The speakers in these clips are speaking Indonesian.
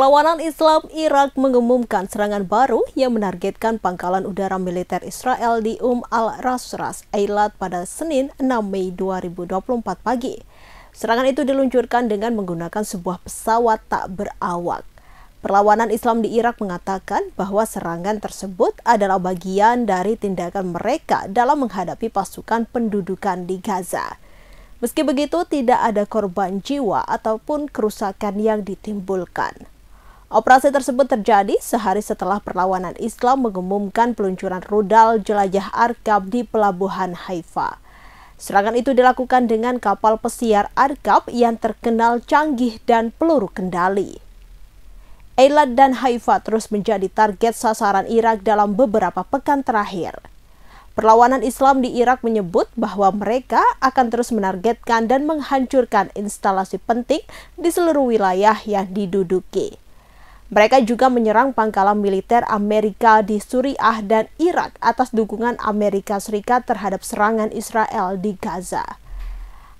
Perlawanan Islam Irak mengumumkan serangan baru yang menargetkan pangkalan udara militer Israel di al-Ras, Eilat pada Senin 6 Mei 2024 pagi. Serangan itu diluncurkan dengan menggunakan sebuah pesawat tak berawak. Perlawanan Islam di Irak mengatakan bahwa serangan tersebut adalah bagian dari tindakan mereka dalam menghadapi pasukan pendudukan di Gaza. Meski begitu, tidak ada korban jiwa ataupun kerusakan yang ditimbulkan. Operasi tersebut terjadi sehari setelah perlawanan Islam mengumumkan peluncuran rudal jelajah Arkab di pelabuhan Haifa. Serangan itu dilakukan dengan kapal pesiar Arkab yang terkenal canggih dan peluru kendali. Eilat dan Haifa terus menjadi target sasaran Irak dalam beberapa pekan terakhir. Perlawanan Islam di Irak menyebut bahwa mereka akan terus menargetkan dan menghancurkan instalasi penting di seluruh wilayah yang diduduki. Mereka juga menyerang pangkalan militer Amerika di Suriah dan Irak atas dukungan Amerika Serikat terhadap serangan Israel di Gaza.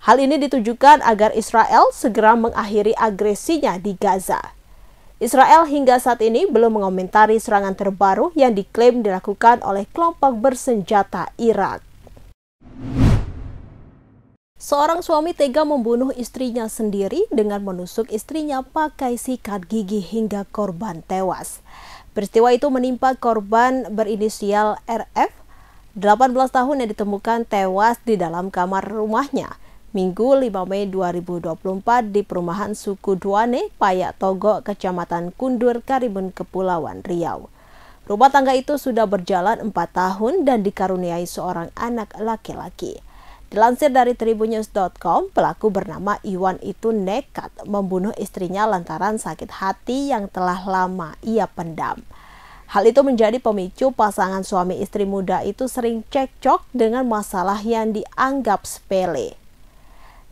Hal ini ditujukan agar Israel segera mengakhiri agresinya di Gaza. Israel hingga saat ini belum mengomentari serangan terbaru yang diklaim dilakukan oleh kelompok bersenjata Irak. Seorang suami tega membunuh istrinya sendiri dengan menusuk istrinya pakai sikat gigi hingga korban tewas. Peristiwa itu menimpa korban berinisial RF, 18 tahun yang ditemukan tewas di dalam kamar rumahnya Minggu 5 Mei 2024 di perumahan suku Duane, Payak Togo, Kecamatan Kundur, Karimun, Kepulauan Riau. Rumah tangga itu sudah berjalan 4 tahun dan dikaruniai seorang anak laki-laki. Dilansir dari tribunnews.com, pelaku bernama Iwan itu nekat membunuh istrinya lantaran sakit hati yang telah lama ia pendam. Hal itu menjadi pemicu pasangan suami istri muda itu sering cekcok dengan masalah yang dianggap sepele.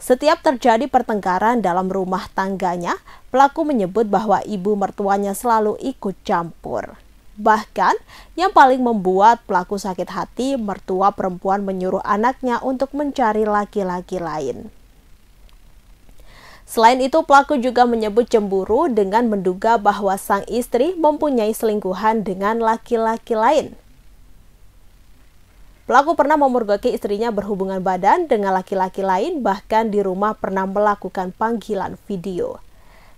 Setiap terjadi pertengkaran dalam rumah tangganya, pelaku menyebut bahwa ibu mertuanya selalu ikut campur. Bahkan, yang paling membuat pelaku sakit hati, mertua perempuan menyuruh anaknya untuk mencari laki-laki lain. Selain itu, pelaku juga menyebut cemburu dengan menduga bahwa sang istri mempunyai selingkuhan dengan laki-laki lain. Pelaku pernah memergoki istrinya berhubungan badan dengan laki-laki lain, bahkan di rumah pernah melakukan panggilan video.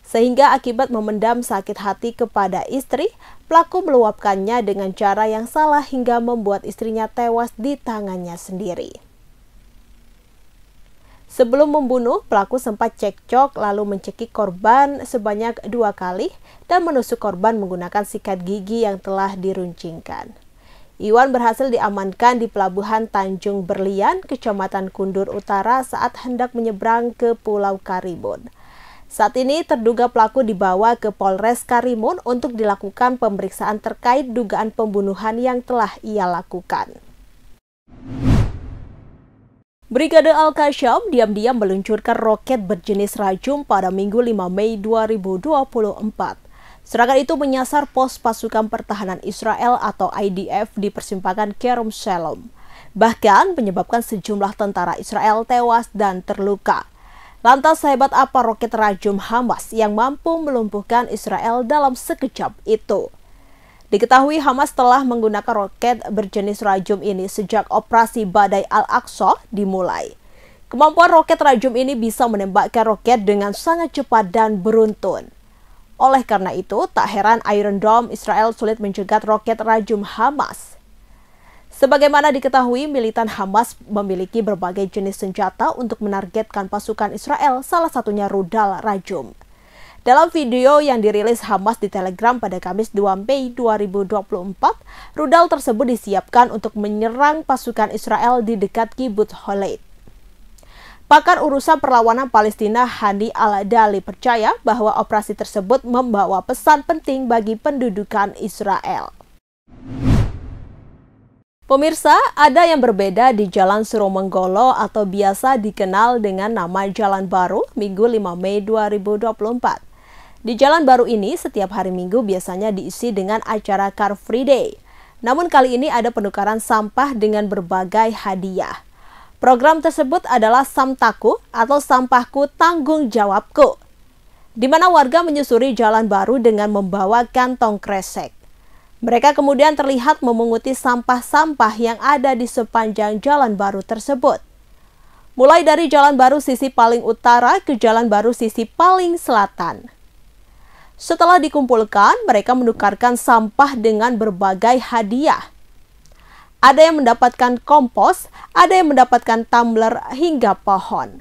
Sehingga akibat memendam sakit hati kepada istri, pelaku meluapkannya dengan cara yang salah hingga membuat istrinya tewas di tangannya sendiri. Sebelum membunuh, pelaku sempat cekcok lalu mencekik korban sebanyak 2 kali dan menusuk korban menggunakan sikat gigi yang telah diruncingkan. Iwan berhasil diamankan di pelabuhan Tanjung Berlian, Kecamatan Kundur Utara saat hendak menyeberang ke Pulau Karimun. Saat ini terduga pelaku dibawa ke Polres Karimun untuk dilakukan pemeriksaan terkait dugaan pembunuhan yang telah ia lakukan. Brigade Al-Qasyam diam-diam meluncurkan roket berjenis Rajum pada Minggu 5 Mei 2024. Serangan itu menyasar pos pasukan pertahanan Israel atau IDF di persimpangan Kerem Shalom. Bahkan menyebabkan sejumlah tentara Israel tewas dan terluka. Lantas hebat apa roket Rajum Hamas yang mampu melumpuhkan Israel dalam sekejap itu? Diketahui Hamas telah menggunakan roket berjenis Rajum ini sejak operasi Badai Al-Aqsa dimulai. Kemampuan roket Rajum ini bisa menembakkan roket dengan sangat cepat dan beruntun. Oleh karena itu, tak heran Iron Dome Israel sulit mencegat roket Rajum Hamas. Sebagaimana diketahui, militan Hamas memiliki berbagai jenis senjata untuk menargetkan pasukan Israel, salah satunya rudal Rajum. Dalam video yang dirilis Hamas di Telegram pada Kamis 2 Mei 2024, rudal tersebut disiapkan untuk menyerang pasukan Israel di dekat Kibbutz Holeid. Pakar urusan perlawanan Palestina Hani Al-Adali percaya bahwa operasi tersebut membawa pesan penting bagi pendudukan Israel. Pemirsa, ada yang berbeda di Jalan Suromenggolo atau biasa dikenal dengan nama Jalan Baru Minggu 5 Mei 2024. Di Jalan Baru ini, setiap hari Minggu biasanya diisi dengan acara Car Free Day. Namun kali ini ada penukaran sampah dengan berbagai hadiah. Program tersebut adalah Samtaku atau Sampahku Tanggung Jawabku. di mana warga menyusuri jalan baru dengan membawa kantong kresek. Mereka kemudian terlihat memunguti sampah-sampah yang ada di sepanjang jalan baru tersebut. Mulai dari jalan baru sisi paling utara ke jalan baru sisi paling selatan. Setelah dikumpulkan, mereka menukarkan sampah dengan berbagai hadiah. Ada yang mendapatkan kompos, ada yang mendapatkan tumbler hingga pohon.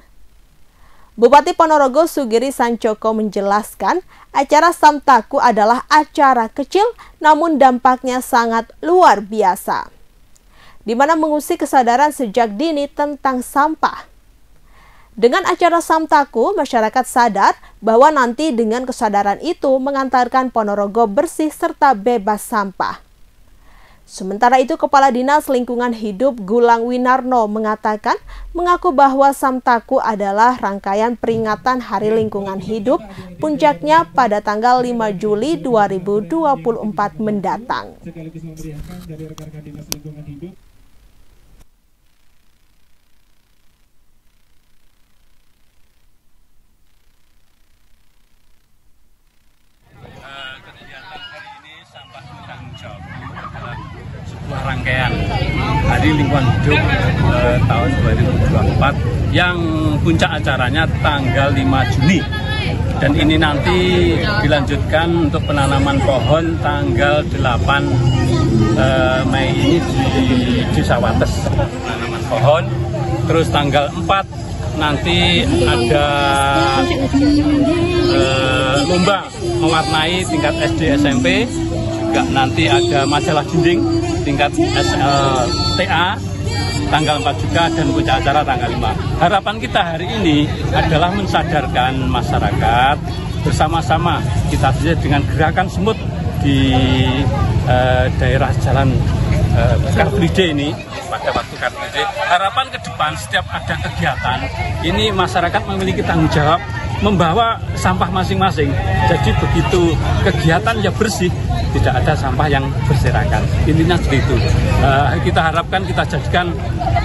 Bupati Ponorogo Sugiri Sancoko menjelaskan, acara Samtaku adalah acara kecil namun dampaknya sangat luar biasa, di mana mengusik kesadaran sejak dini tentang sampah. Dengan acara Samtaku, masyarakat sadar bahwa nanti dengan kesadaran itu mengantarkan Ponorogo bersih serta bebas sampah. Sementara itu, Kepala Dinas Lingkungan Hidup Gulang Winarno mengatakan, mengaku bahwa Samtaku adalah rangkaian peringatan Hari Lingkungan Hidup, puncaknya pada tanggal 5 Juli 2024 mendatang. Sebuah rangkaian Hari Lingkungan Hidup tahun 2024 yang puncak acaranya tanggal 5 Juni, dan ini nanti dilanjutkan untuk penanaman pohon tanggal 8 Mei ini di Desa Wates, penanaman pohon. Terus tanggal 4 nanti ada lomba mewarnai tingkat SD SMP, juga nanti ada majalah dinding tingkat SLTA tanggal 4 juga, dan puncak acara tanggal 5. Harapan kita hari ini adalah mensadarkan masyarakat bersama-sama kita dengan gerakan semut di daerah jalan Car Free Day ini. Pada waktu Car Free Day, harapan ke depan setiap ada kegiatan ini masyarakat memiliki tanggung jawab membawa sampah masing-masing. Jadi begitu kegiatan ya bersih, tidak ada sampah yang berserakan. Intinya seperti itu. Kita harapkan kita jadikan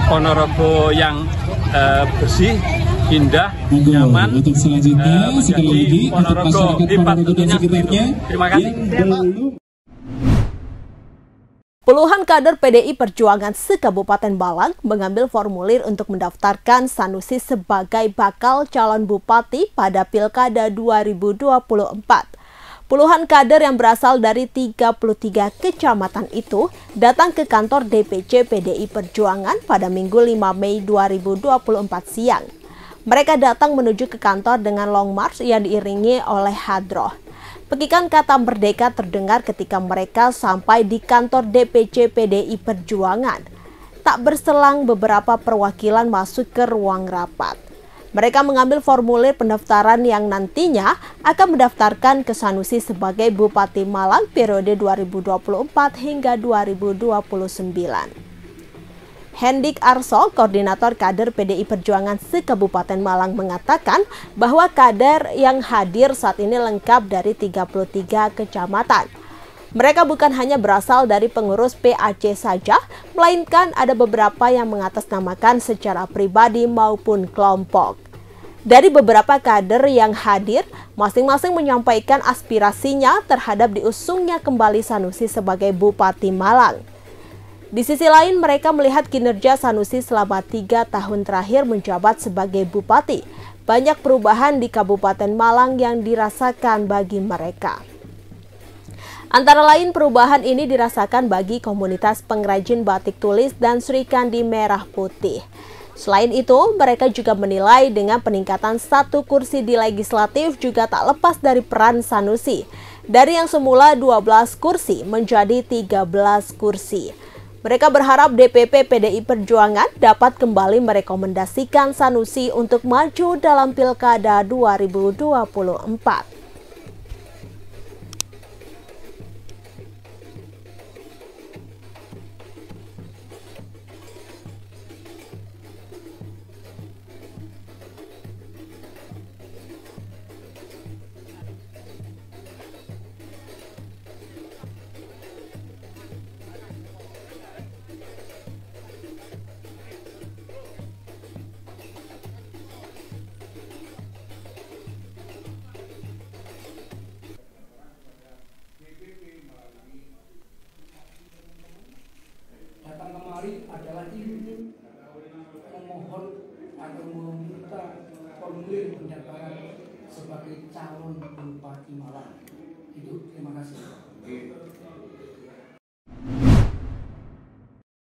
Ponorogo yang bersih, indah, nyaman. Untuk selanjutnya sekali lagi untuk masyarakat Ponorogo dan sekitarnya. Terima kasih. Puluhan kader PDI Perjuangan se-Kabupaten Malang mengambil formulir untuk mendaftarkan Sanusi sebagai bakal calon bupati pada Pilkada 2024. Puluhan kader yang berasal dari 33 kecamatan itu datang ke kantor DPC PDI Perjuangan pada Minggu 5 Mei 2024 siang. Mereka datang menuju ke kantor dengan long march yang diiringi oleh hadroh. Pekikan kata merdeka terdengar ketika mereka sampai di kantor DPC PDI Perjuangan. Tak berselang beberapa perwakilan masuk ke ruang rapat. Mereka mengambil formulir pendaftaran yang nantinya akan mendaftarkan ke Sanusi sebagai Bupati Malang periode 2024 hingga 2029. Hendik Arso, koordinator kader PDI Perjuangan se-Kabupaten Malang mengatakan bahwa kader yang hadir saat ini lengkap dari 33 kecamatan. Mereka bukan hanya berasal dari pengurus PAC saja, melainkan ada beberapa yang mengatasnamakan secara pribadi maupun kelompok. Dari beberapa kader yang hadir, masing-masing menyampaikan aspirasinya terhadap diusungnya kembali Sanusi sebagai Bupati Malang. Di sisi lain, mereka melihat kinerja Sanusi selama 3 tahun terakhir menjabat sebagai bupati. Banyak perubahan di Kabupaten Malang yang dirasakan bagi mereka. Antara lain, perubahan ini dirasakan bagi komunitas pengrajin batik tulis dan Sri Kandi Merah Putih. Selain itu, mereka juga menilai dengan peningkatan 1 kursi di legislatif juga tak lepas dari peran Sanusi. Dari yang semula 12 kursi menjadi 13 kursi. Mereka berharap DPP PDI Perjuangan dapat kembali merekomendasikan Sanusi untuk maju dalam Pilkada 2024. adalah ini memohon atau meminta formulir pendaftaran sebagai calon Bupati Malang. Itu, terima kasih.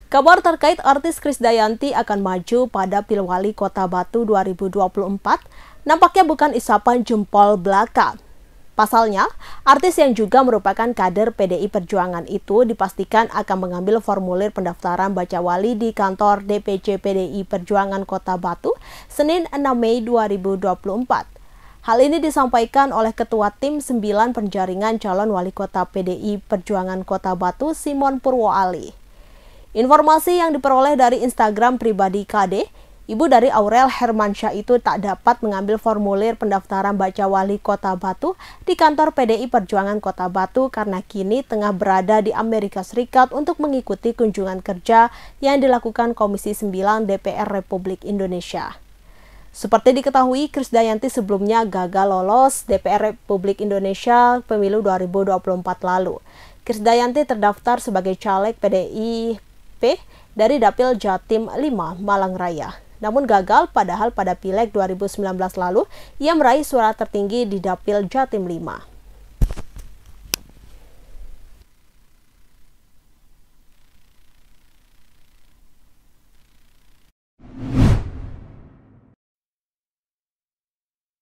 Kabar terkait artis Krisdayanti akan maju pada Pilwali Kota Batu 2024 nampaknya bukan isapan jempol belaka. Pasalnya, artis yang juga merupakan kader PDI Perjuangan itu dipastikan akan mengambil formulir pendaftaran baca wali di kantor DPC PDI Perjuangan Kota Batu Senin 6 Mei 2024. Hal ini disampaikan oleh Ketua Tim 9 Penjaringan Calon Wali Kota PDI Perjuangan Kota Batu Simon Purwoali. Informasi yang diperoleh dari Instagram pribadi KD, ibu dari Aurel Hermansyah itu tak dapat mengambil formulir pendaftaran baca wali Kota Batu di kantor PDI Perjuangan Kota Batu karena kini tengah berada di Amerika Serikat untuk mengikuti kunjungan kerja yang dilakukan Komisi 9 DPR Republik Indonesia. Seperti diketahui, Krisdayanti sebelumnya gagal lolos DPR Republik Indonesia pemilu 2024 lalu. Krisdayanti terdaftar sebagai caleg PDIP dari Dapil Jatim 5 Malang Raya. Namun gagal padahal pada Pileg 2019 lalu ia meraih suara tertinggi di Dapil Jatim 5.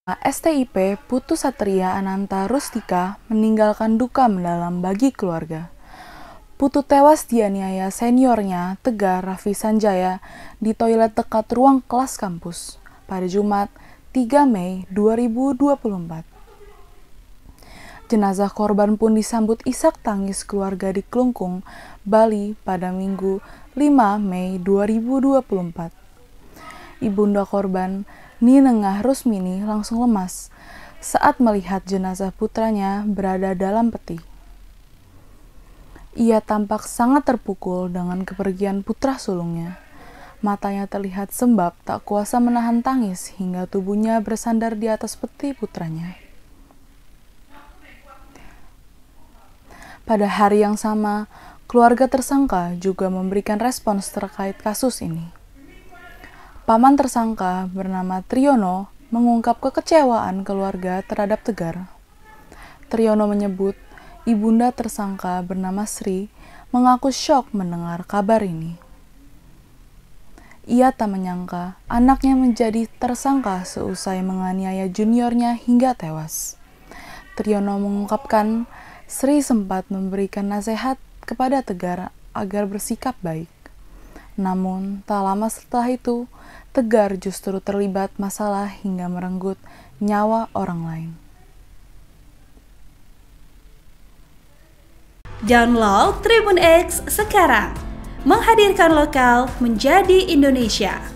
STIP Putu Satria Ananta Rustika meninggalkan duka mendalam bagi keluarga. Putu tewas dianiaya seniornya Tegar Raffi Sanjaya di toilet dekat ruang kelas kampus pada Jumat 3 Mei 2024. Jenazah korban pun disambut isak tangis keluarga di Klungkung, Bali pada Minggu 5 Mei 2024. Ibunda korban, Ninengah Rusmini langsung lemas saat melihat jenazah putranya berada dalam peti. Ia tampak sangat terpukul dengan kepergian putra sulungnya. Matanya terlihat sembab tak kuasa menahan tangis hingga tubuhnya bersandar di atas peti putranya. Pada hari yang sama, keluarga tersangka juga memberikan respons terkait kasus ini. Paman tersangka bernama Triyono mengungkap kekecewaan keluarga terhadap Tegar. Triyono menyebut ibunda tersangka bernama Sri mengaku syok mendengar kabar ini. Ia tak menyangka anaknya menjadi tersangka seusai menganiaya juniornya hingga tewas. Triyono mengungkapkan Sri sempat memberikan nasihat kepada Tegar agar bersikap baik. Namun, tak lama setelah itu, Tegar justru terlibat masalah hingga merenggut nyawa orang lain. Download Tribun X sekarang, menghadirkan lokal menjadi Indonesia.